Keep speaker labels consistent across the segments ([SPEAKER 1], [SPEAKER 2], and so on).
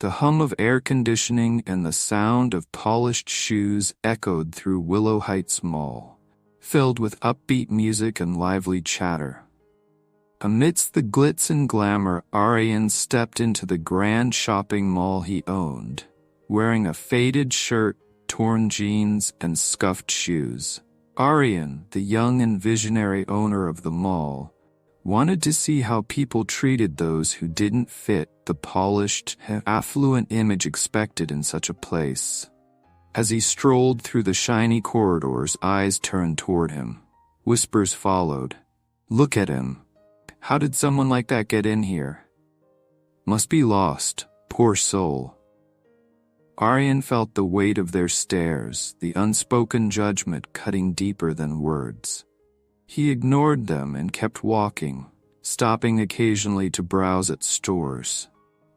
[SPEAKER 1] The hum of air conditioning and the sound of polished shoes echoed through Willow Heights Mall, filled with upbeat music and lively chatter. Amidst the glitz and glamour, Aryan stepped into the grand shopping mall he owned, wearing a faded shirt, torn jeans, and scuffed shoes. Aryan, the young and visionary owner of the mall, wanted to see how people treated those who didn't fit the polished, affluent image expected in such a place. As he strolled through the shiny corridors, eyes turned toward him. Whispers followed. "Look at him. How did someone like that get in here? Must be lost, poor soul." Aryan felt the weight of their stares, the unspoken judgment cutting deeper than words. He ignored them and kept walking, stopping occasionally to browse at stores.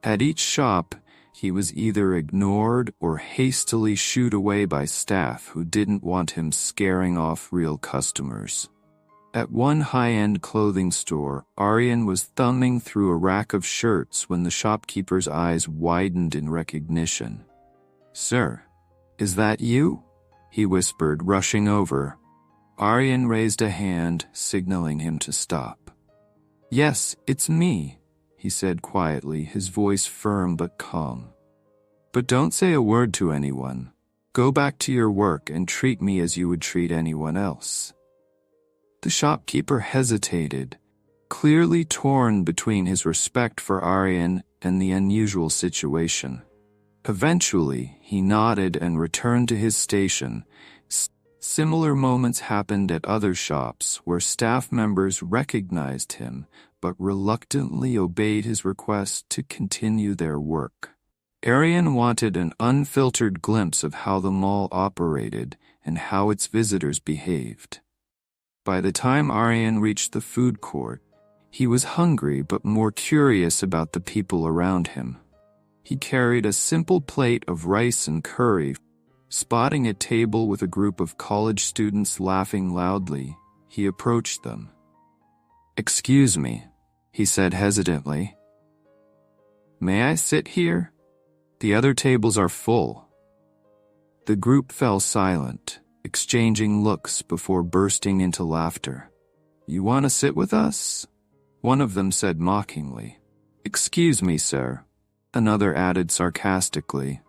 [SPEAKER 1] At each shop, he was either ignored or hastily shooed away by staff who didn't want him scaring off real customers. At one high-end clothing store, Aryan was thumbing through a rack of shirts when the shopkeeper's eyes widened in recognition. "Sir, is that you?" he whispered, rushing over. Aryan raised a hand, signaling him to stop. "Yes, it's me," he said quietly, his voice firm but calm. "But don't say a word to anyone. Go back to your work and treat me as you would treat anyone else." The shopkeeper hesitated, clearly torn between his respect for Aryan and the unusual situation. Eventually, he nodded and returned to his station. Similar moments happened at other shops where staff members recognized him but reluctantly obeyed his request to continue their work. Aryan wanted an unfiltered glimpse of how the mall operated and how its visitors behaved. By the time Aryan reached the food court, he was hungry but more curious about the people around him. He carried a simple plate of rice and curry. Spotting a table with a group of college students laughing loudly, he approached them. "Excuse me," he said hesitantly. "May I sit here? The other tables are full." The group fell silent, exchanging looks before bursting into laughter. "You want to sit with us?" one of them said mockingly. "Excuse me, sir," another added sarcastically.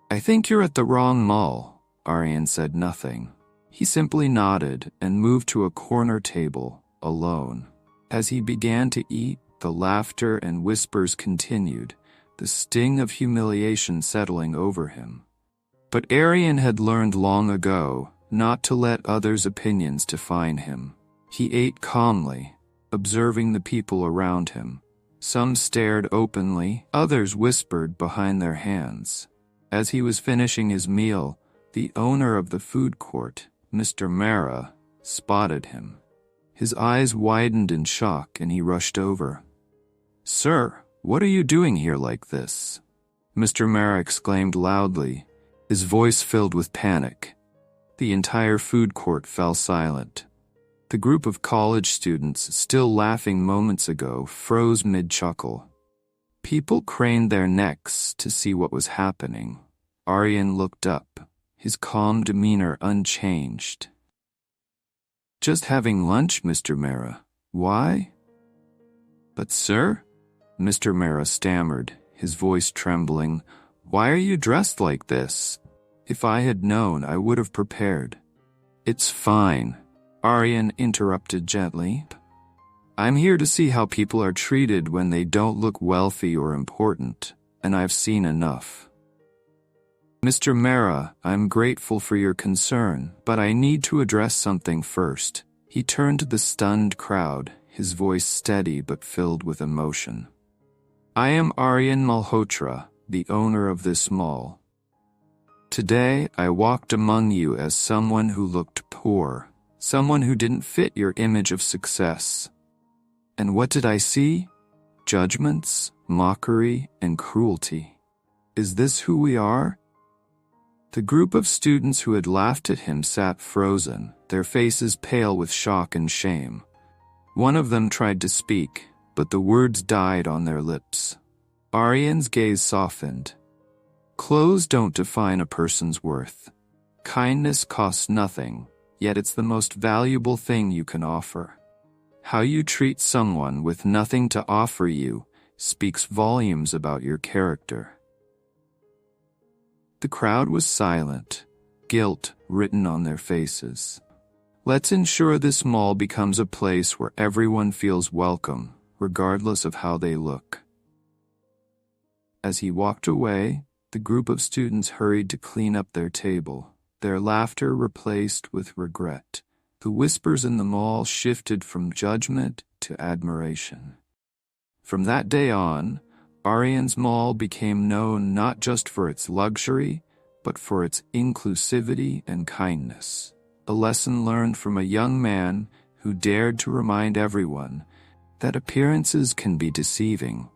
[SPEAKER 1] "I think you're at the wrong mall." Aryan said nothing. He simply nodded and moved to a corner table, alone. As he began to eat, the laughter and whispers continued, the sting of humiliation settling over him. But Aryan had learned long ago not to let others' opinions define him. He ate calmly, observing the people around him. Some stared openly, others whispered behind their hands. As he was finishing his meal, the owner of the food court, Mr. Mara, spotted him. His eyes widened in shock and he rushed over. "Sir, what are you doing here like this?" Mr. Mara exclaimed loudly, his voice filled with panic. The entire food court fell silent. The group of college students, still laughing moments ago, froze mid-chuckle. People craned their necks to see what was happening. Aryan looked up, his calm demeanor unchanged. "Just having lunch, Mr. Mara. Why?" "But sir," Mr. Mara stammered, his voice trembling, "why are you dressed like this? If I had known, I would have prepared." "It's fine," Aryan interrupted gently. "I'm here to see how people are treated when they don't look wealthy or important, and I've seen enough." "Mr. Mara, I'm grateful for your concern, but I need to address something first." He turned to the stunned crowd, his voice steady but filled with emotion. "I am Aryan Malhotra, the owner of this mall. Today, I walked among you as someone who looked poor, someone who didn't fit your image of success. And what did I see? Judgments, mockery, and cruelty. Is this who we are?" The group of students who had laughed at him sat frozen, their faces pale with shock and shame. One of them tried to speak, but the words died on their lips. Aryan's gaze softened. Clothes don't define a person's worth. Kindness costs nothing, yet it's the most valuable thing you can offer. How you treat someone with nothing to offer you speaks volumes about your character. The crowd was silent, guilt written on their faces. Let's ensure this mall becomes a place where everyone feels welcome, regardless of how they look. As he walked away, the group of students hurried to clean up their table, their laughter replaced with regret. The whispers in the mall shifted from judgment to admiration. From that day on, Aryan's Mall became known not just for its luxury, but for its inclusivity and kindness. A lesson learned from a young man who dared to remind everyone that appearances can be deceiving,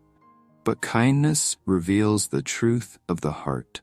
[SPEAKER 1] but kindness reveals the truth of the heart.